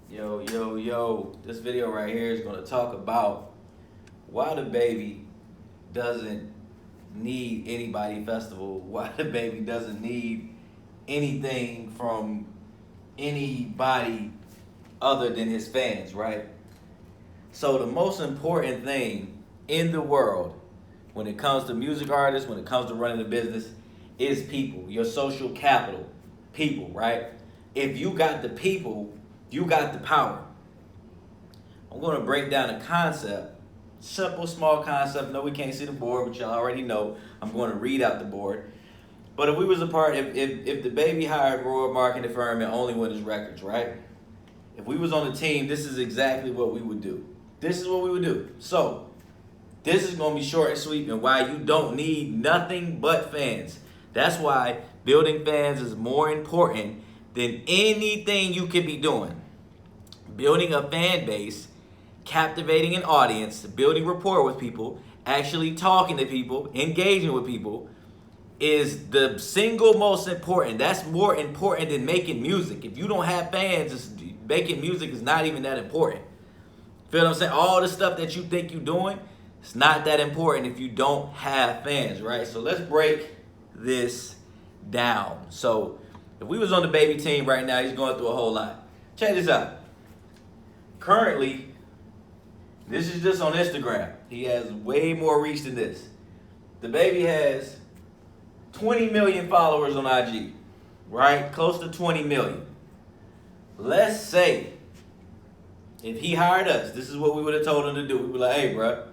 Yo. This video right here is going to talk about why the baby doesn't need anybody festival, why the baby doesn't need anything from anybody other than his fans, right? So the most important thing in the world when it comes to music artists, when it comes to running a business, is people, your social capital, people, right? If you got the people, you got the power. I'm going to break down a concept, simple, small concept. No, we can't see the board, but y'all already know. I'm going to read out the board. But if we was a part, if the baby hired Royal Marketing Firm and only win his records, right? If we was on the team, this is exactly what we would do. This is what we would do. So, this is going to be short and sweet and why you don't need nothing but fans. That's why building fans is more important than anything you could be doing. Building a fan base, captivating an audience, building rapport with people, actually talking to people, engaging with people is the single most important. That's more important than making music. If you don't have fans, making music is not even that important. Feel what I'm saying? All the stuff that you think you're doing, it's not that important if you don't have fans, right? So let's break this down. So if we was on the baby team right now, he's going through a whole lot. Check this out. Currently, this is just on Instagram. He has way more reach than this. The baby has 20 million followers on IG, right? Close to 20 million. Let's say if he hired us, this is what we would have told him to do. We'd be like, hey, bro,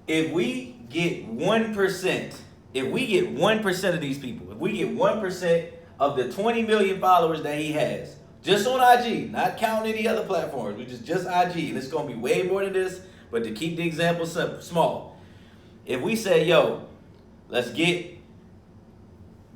if we get 1%, if we get 1% of these people, if we get 1% of the 20 million followers that he has, just on IG, not counting any other platforms, which is just IG, and it's going to be way more than this, but to keep the example small, if we say, yo, let's get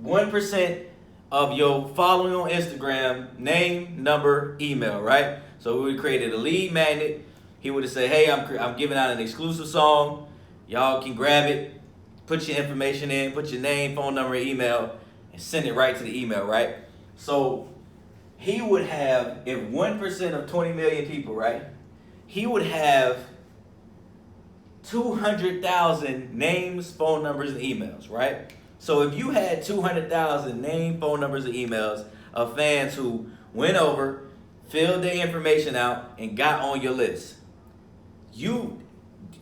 1% of your following on Instagram, name, number, email, right? So we would created a lead magnet. He would have said, hey, I'm giving out an exclusive song. Y'all can grab it, put your information in, put your name, phone number, email, and send it right to the email, right? So he would have, if 1% of 20 million people, right? He would have 200,000 names, phone numbers, and emails, right? So if you had 200,000 name, phone numbers, and emails of fans who went over, filled their information out, and got on your list, do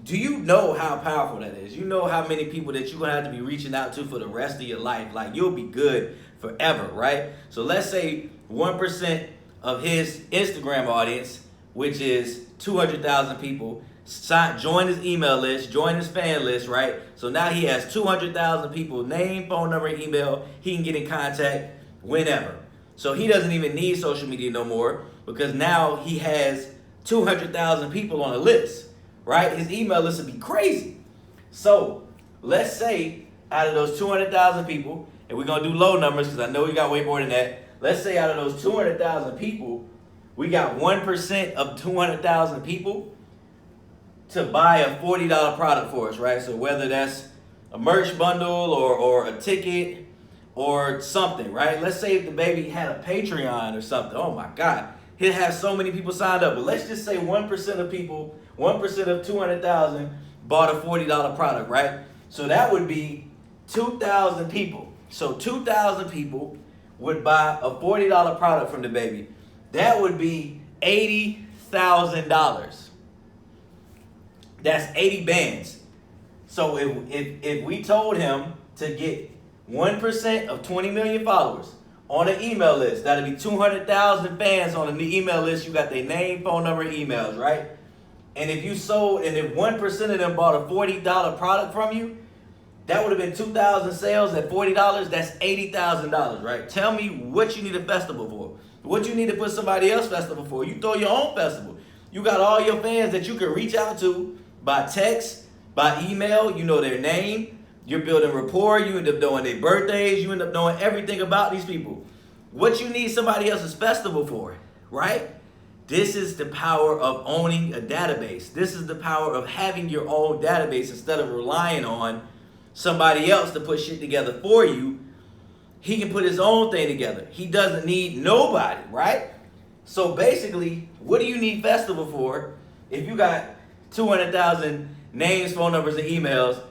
you know how powerful that is? You know how many people that you're going to have to be reaching out to for the rest of your life. Like, you'll be good forever, right? So let's say 1% of his Instagram audience, which is 200,000 people, join his email list, join his fan list, right? So now he has 200,000 people, name, phone number, email. He can get in contact whenever. So he doesn't even need social media no more because now he has 200,000 people on a list, right? His email list would be crazy. So let's say out of those 200,000 people, and we're going to do low numbers because I know we got way more than that. Let's say out of those 200,000 people, we got 1% of 200,000 people to buy a $40 product for us, right? So whether that's a merch bundle or a ticket or something, right? Let's say if the baby had a Patreon or something. Oh my God, he'll have so many people signed up. But let's just say 1% of people, 1% of 200,000 bought a $40 product, right? So that would be 2,000 people. So 2,000 people would buy a $40 product from the baby. That would be $80,000. That's 80 bands. So if we told him to get 1% of 20 million followers on an email list, that'd be 200,000 fans on an email list. You got their name, phone number, emails, right? And if you sold, and if 1% of them bought a $40 product from you, that would have been 2,000 sales at $40. That's $80,000, right? Tell me what you need a festival for. What you need to put somebody else's festival for. You throw your own festival. You got all your fans that you can reach out to by text, by email. You know their name. You're building rapport. You end up knowing their birthdays. You end up knowing everything about these people. What you need somebody else's festival for, right? This is the power of owning a database. This is the power of having your own database instead of relying on somebody else to put shit together for you. He can put his own thing together. He doesn't need nobody, right? So basically, what do you need festival for if you got 200,000 names, phone numbers, and emails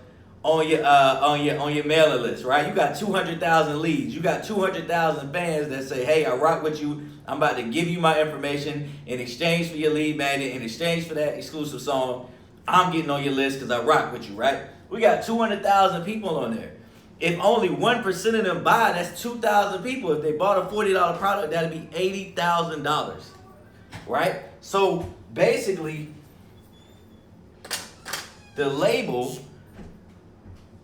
on your mailing list, right? You got 200,000 leads. You got 200,000 fans that say, "Hey, I rock with you. I'm about to give you my information in exchange for your lead magnet, in exchange for that exclusive song. I'm getting on your list because I rock with you," right? We got 200,000 people on there. If only 1% of them buy, that's 2,000 people. If they bought a $40 product, that'd be $80,000, right? So basically, the label,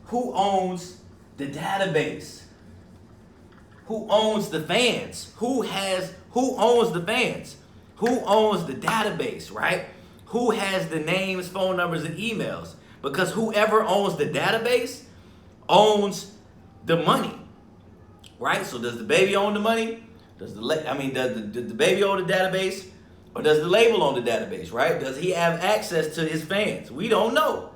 who owns the database? Who owns the fans? Who owns the fans? Who owns the database, right? Who has the names, phone numbers, and emails? Because whoever owns the database owns the money, right? So does the baby own the money? Does the baby own the database? Or does the label own the database, right? Does he have access to his fans? We don't know.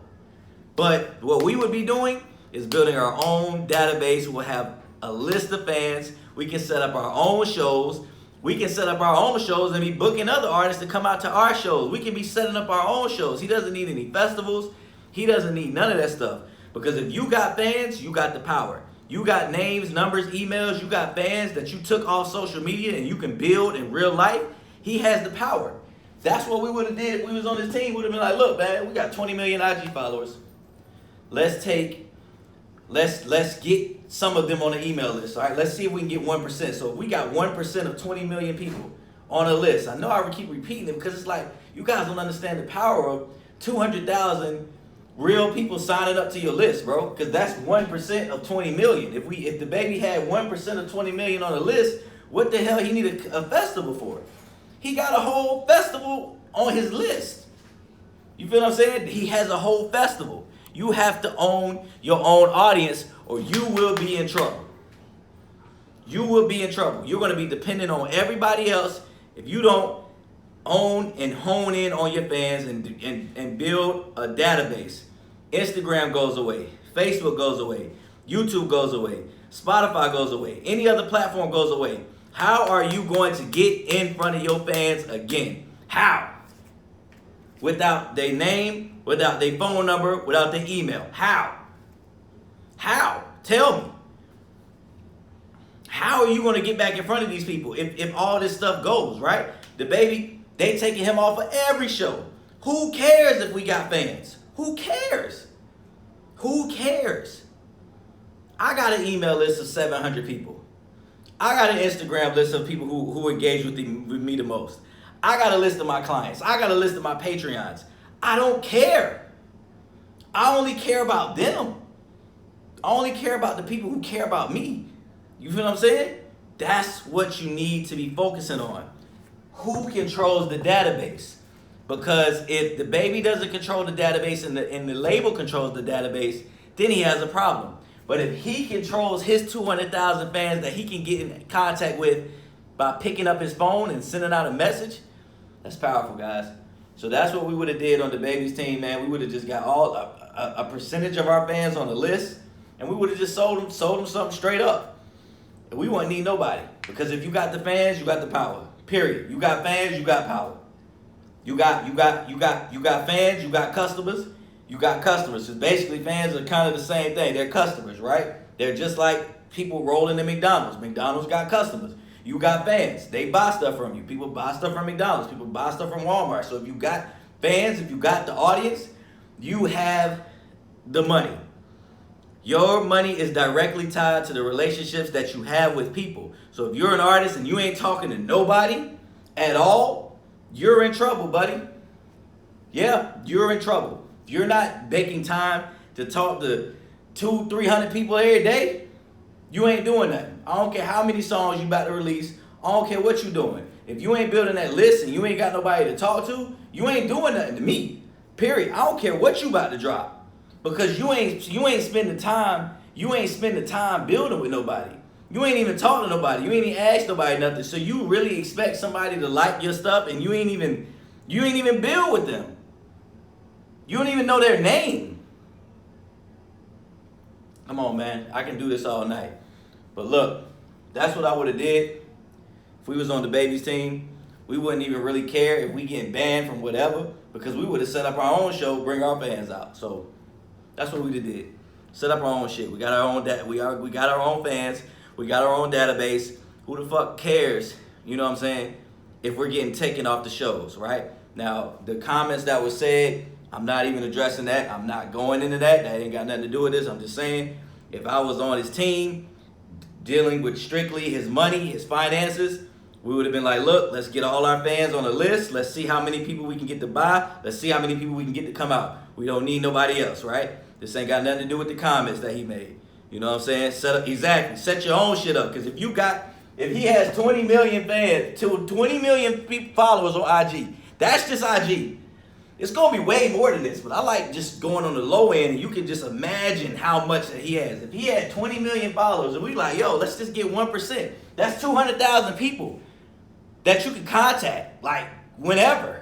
But what we would be doing is building our own database. We'll have a list of fans. We can set up our own shows. We can set up our own shows and be booking other artists to come out to our shows. We can be setting up our own shows. He doesn't need any festivals. He doesn't need none of that stuff. Because if you got fans, you got the power. You got names, numbers, emails. You got fans that you took off social media and you can build in real life. He has the power. That's what we would have did if we was on this team. We would have been like, look, man, we got 20 million IG followers. Let's get some of them on the email list. All right, let's see if we can get 1%. So if we got 1% of 20 million people on a list. I know I keep repeating it because it's like you guys don't understand the power of 200,000 real people signing up to your list, bro. Because that's 1% of 20 million. If the baby had 1% of 20 million on the list, what the hell he need a festival for? He got a whole festival on his list. You feel what I'm saying? He has a whole festival. You have to own your own audience or you will be in trouble. You will be in trouble. You're going to be dependent on everybody else if you don't own and hone in on your fans and build a database. Instagram goes away. Facebook goes away. YouTube goes away. Spotify goes away. Any other platform goes away. How are you going to get in front of your fans again? How? Without their name, without their phone number, without their email. How? How? Tell me. How are you going to get back in front of these people if all this stuff goes, right? The baby, they taking him off of every show. Who cares if we got fans? Who cares? Who cares? I got an email list of 700 people. I got an Instagram list of people who engage with me the most. I got a list of my clients. I got a list of my Patreons. I don't care. I only care about them. I only care about the people who care about me. You feel what I'm saying? That's what you need to be focusing on. Who controls the database? Because if the baby doesn't control the database and the label controls the database, then he has a problem. But if he controls his 200,000 fans that he can get in contact with by picking up his phone and sending out a message, that's powerful, guys. So that's what we would have did on the baby's team, man. We would have just got a percentage of our fans on the list, and we would have just sold them something straight up. And we wouldn't need nobody, because if you got the fans, you got the power. Period. You got fans, you got power. You got fans, you got customers. You got customers. So basically, fans are kind of the same thing. They're customers, right? They're just like people rolling in McDonald's. McDonald's got customers. You got fans. They buy stuff from you. People buy stuff from McDonald's. People buy stuff from Walmart. So if you got fans, if you got the audience, you have the money. Your money is directly tied to the relationships that you have with people. So if you're an artist and you ain't talking to nobody at all, you're in trouble, buddy. Yeah, you're in trouble. If you're not making time to talk to 200-300 people every day, you ain't doing nothing. I don't care how many songs you about to release. I don't care what you doing. If you ain't building that list and you ain't got nobody to talk to, you ain't doing nothing to me. Period. I don't care what you about to drop. Because you ain't spending time building with nobody. You ain't even talking to nobody. You ain't even asked nobody nothing. So you really expect somebody to like your stuff and you ain't even build with them. You don't even know their name. Come on, man. I can do this all night. But look, that's what I would have did if we was on the baby's team. We wouldn't even really care if we getting banned from whatever, because we would have set up our own show, bring our fans out. So that's what we did. Set up our own shit. We got our own we got our own fans. We got our own database. Who the fuck cares? You know what I'm saying? If we're getting taken off the shows, right? Now, the comments that were said, I'm not even addressing that. I'm not going into that. That ain't got nothing to do with this. I'm just saying, if I was on his team, dealing with strictly his money, his finances, we would have been like, look, let's get all our fans on the list. Let's see how many people we can get to buy. Let's see how many people we can get to come out. We don't need nobody else, right? This ain't got nothing to do with the comments that he made. You know what I'm saying? Set your own shit up. Because if he has 20 million fans, 20 million followers on IG, that's just IG. It's going to be way more than this, but I like just going on the low end, and you can just imagine how much that he has. If he had 20 million followers, and we like, yo, let's just get 1%. That's 200,000 people that you can contact, like, whenever.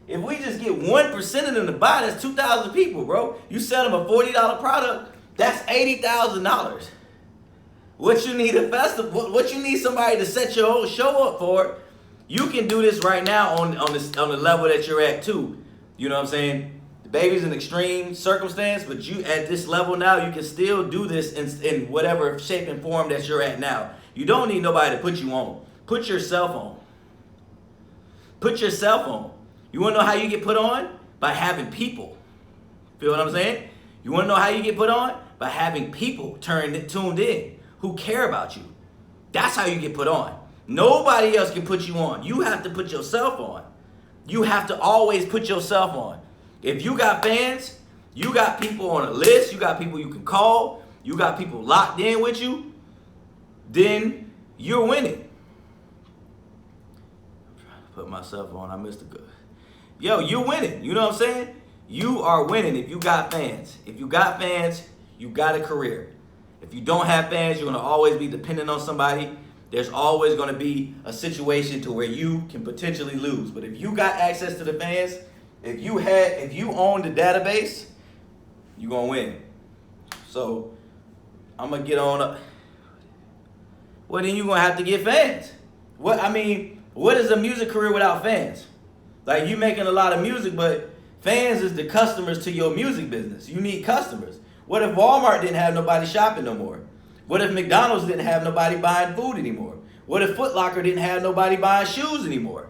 If we just get 1% of them to buy, that's 2,000 people, bro. You sell them a $40 product, that's $80,000. What you need a festival, what you need somebody to set your whole show up for, you can do this right now on the level that you're at too. You know what I'm saying? The baby's an extreme circumstance, but you at this level now, you can still do this in whatever shape and form that you're at now. You don't need nobody to put you on. Put yourself on. Put yourself on. You want to know how you get put on? By having people. Feel what I'm saying? You want to know how you get put on? By having people tuned in who care about you. That's how you get put on. Nobody else can put you on. You have to put yourself on. You have to always put yourself on. If you got fans, you got people on a list, you got people you can call, you got people locked in with you, then you're winning. I'm trying to put myself on. I missed a good. Yo, you're winning. You know what I'm saying? You are winning if you got fans. If you got fans, you got a career. If you don't have fans, you're going to always be dependent on somebody. There's always going to be a situation to where you can potentially lose. But if you got access to the fans, if you own the database, you're going to win. So I'm going to get on up. Well, then you're going to have to get fans. What is a music career without fans? Like, you making a lot of music, but fans is the customers to your music business. You need customers. What if Walmart didn't have nobody shopping no more? What if McDonald's didn't have nobody buying food anymore? What if Foot Locker didn't have nobody buying shoes anymore?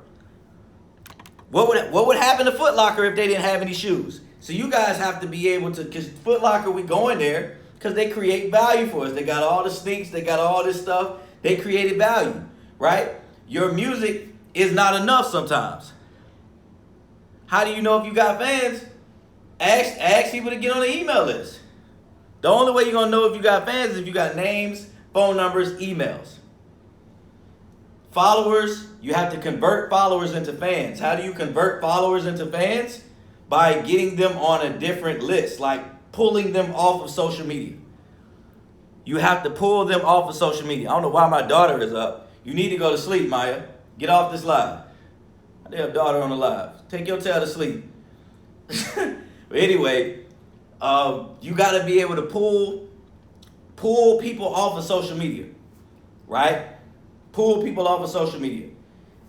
What would happen to Foot Locker if they didn't have any shoes? So you guys have to be able to, because Foot Locker, we go in there because they create value for us. They got all the sneaks, they got all this stuff. They created value, right? Your music is not enough sometimes. How do you know if you got fans? Ask people to get on the email list. The only way you're going to know if you got fans is if you got names, phone numbers, emails. Followers, you have to convert followers into fans. How do you convert followers into fans? By getting them on a different list, like pulling them off of social media. You have to pull them off of social media. I don't know why my daughter is up. You need to go to sleep, Maya. Get off this live. I have a daughter on the live. Take your tail to sleep. But anyway, you got to be able to pull people off of social media, right? Pull people off of social media.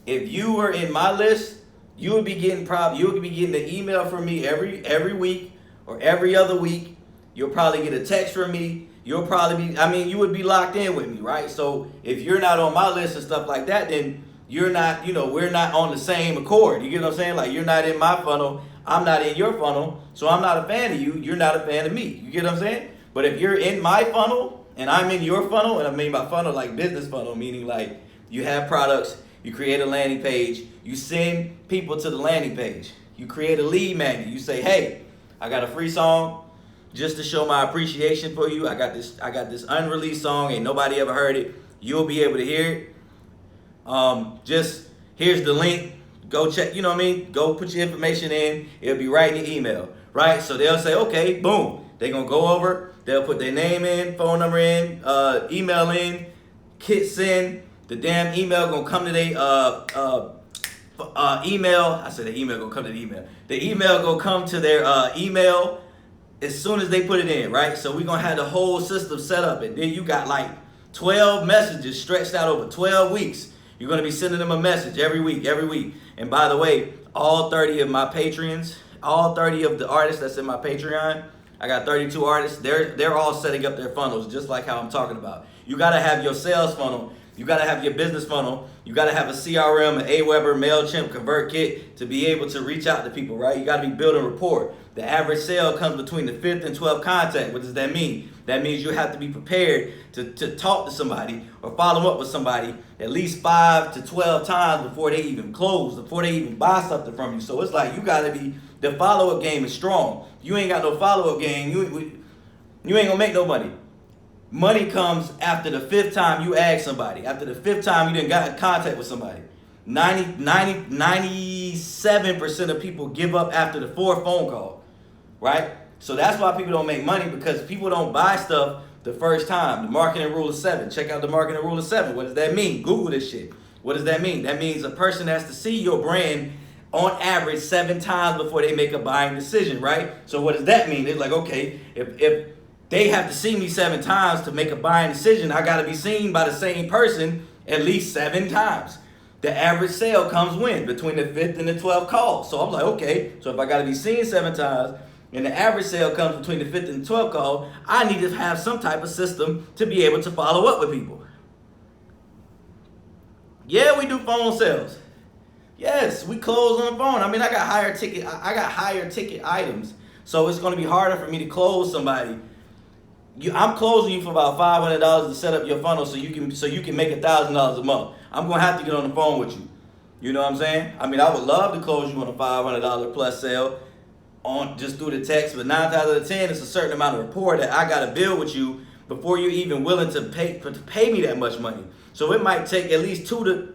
If you were in my list, you would be getting the email from me every week or every other week. You'll probably get a text from me. You'll probably be, you would be locked in with me, right? So if you're not on my list and stuff like that, then you're not, we're not on the same accord. You get what I'm saying? Like, you're not in my funnel. I'm not in your funnel. So I'm not a fan of you. You're not a fan of me. You get what I'm saying? But if you're in my funnel and I'm in your funnel, and I mean by funnel like business funnel, meaning like you have products, you create a landing page, you send people to the landing page, you create a lead magnet, you say, hey, I got a free song just to show my appreciation for you. I got this unreleased song, ain't nobody ever heard it. You'll be able to hear it. Just here's the link. Go check, Go put your information in. It'll be right in your email, right? So they'll say, okay, boom. They're going to go over. They'll put their name in, phone number in, email in, hit send. The damn email going to come to their email. I said the email going to come to the email. The email going to come to their email as soon as they put it in, right? So we're going to have the whole system set up. And then you got like 12 messages stretched out over 12 weeks. You're going to be sending them a message every week, every week. And by the way, all 30 of my Patreons, all 30 of the artists that's in my Patreon, I got 32 artists, they're all setting up their funnels just like how I'm talking about. You got to have your sales funnel. You got to have your business funnel. You got to have a CRM, an Aweber, MailChimp, ConvertKit to be able to reach out to people, right? You got to be building rapport. The average sale comes between the 5th and 12th contact. What does that mean? That means you have to be prepared to talk to somebody or follow up with somebody at least 5 to 12 times before they even close, before they even buy something from you. So it's like you got to be, the follow-up game is strong. You ain't got no follow-up game, you ain't gonna make no money. Money comes after the 5th time you ask somebody. After the 5th time you done got in contact with somebody. 97% of people give up after the 4th phone call, right? So that's why people don't make money, because people don't buy stuff the first time. The marketing rule of 7. Check out the marketing rule of 7. What does that mean? Google this shit. What does that mean? That means a person has to see your brand on average 7 times before they make a buying decision, right? So what does that mean? It's like, okay, if they have to see me 7 times to make a buying decision, I got to be seen by the same person at least 7 times. The average sale comes when? Between the 5th and the 12th call. So I'm like, okay, so if I got to be seen 7 times and the average sale comes between the 5th and the 12th call, I need to have some type of system to be able to follow up with people. Yeah, we do phone sales. Yes, we close on the phone. I mean, I got higher ticket items. So it's going to be harder for me to close somebody. I'm closing you for about $500 to set up your funnel so you can make $1,000 a month. I'm gonna have to get on the phone with you. You know what I'm saying? I mean, I would love to close you on a $500 plus sale on just through the text, but 9 times out of 10, it's a certain amount of rapport that I gotta build with you before you're even willing to pay me that much money. So it might take at least 2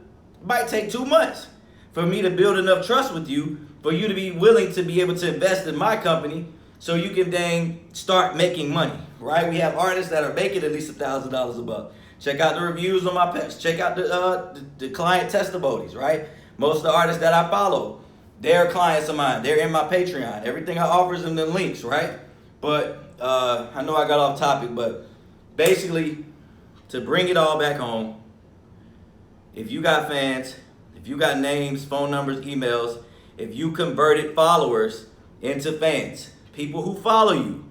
months for me to build enough trust with you for you to be willing to be able to invest in my company so you can then start making money, right? We have artists that are making at least $1,000 a month. Check out the reviews on my page. Check out the client testimonies, right? Most of the artists that I follow, they're clients of mine. They're in my Patreon. Everything I offer is in the links, right? But I know I got off topic, but basically, to bring it all back home, if you got fans, if you got names, phone numbers, emails, if you converted followers into fans, people who follow you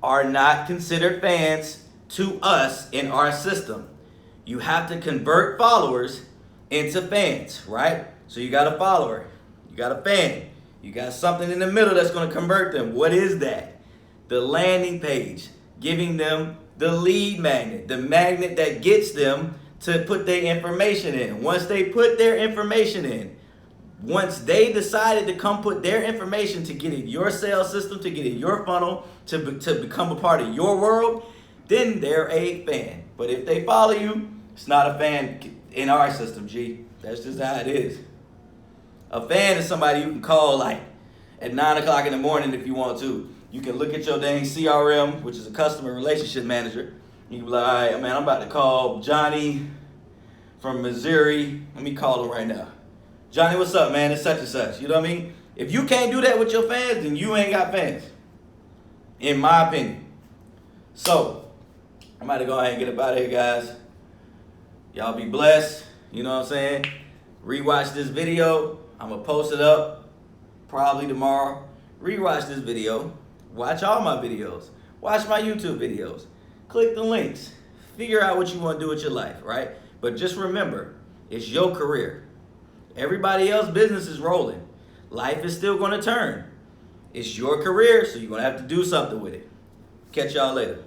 are not considered fans to us in our system. You have to convert followers into fans, right? So you got a follower, you got a fan, you got something in the middle that's going to convert them. What is that? The landing page, giving them the lead magnet, the magnet that gets them to put their information in. Once they put their information in, once they decided to come put their information to get in your sales system, to get in your funnel, to become a part of your world, then they're a fan. But if they follow you, it's not a fan in our system, G. That's just how it is. A fan is somebody you can call like at 9 o'clock in the morning if you want to. You can look at your dang CRM, which is a customer relationship manager. You can be like, all right, man, I'm about to call Johnny from Missouri. Let me call him right now. Johnny, what's up, man? It's such and such. You know what I mean? If you can't do that with your fans, then you ain't got fans, in my opinion. So, I'm about to go ahead and get up out of here, guys. Y'all be blessed. You know what I'm saying? Rewatch this video. I'm going to post it up probably tomorrow. Rewatch this video. Watch all my videos. Watch my YouTube videos. Click the links. Figure out what you want to do with your life, right? But just remember, it's your career. Everybody else's business is rolling. Life is still going to turn. It's your career, so you're going to have to do something with it. Catch y'all later.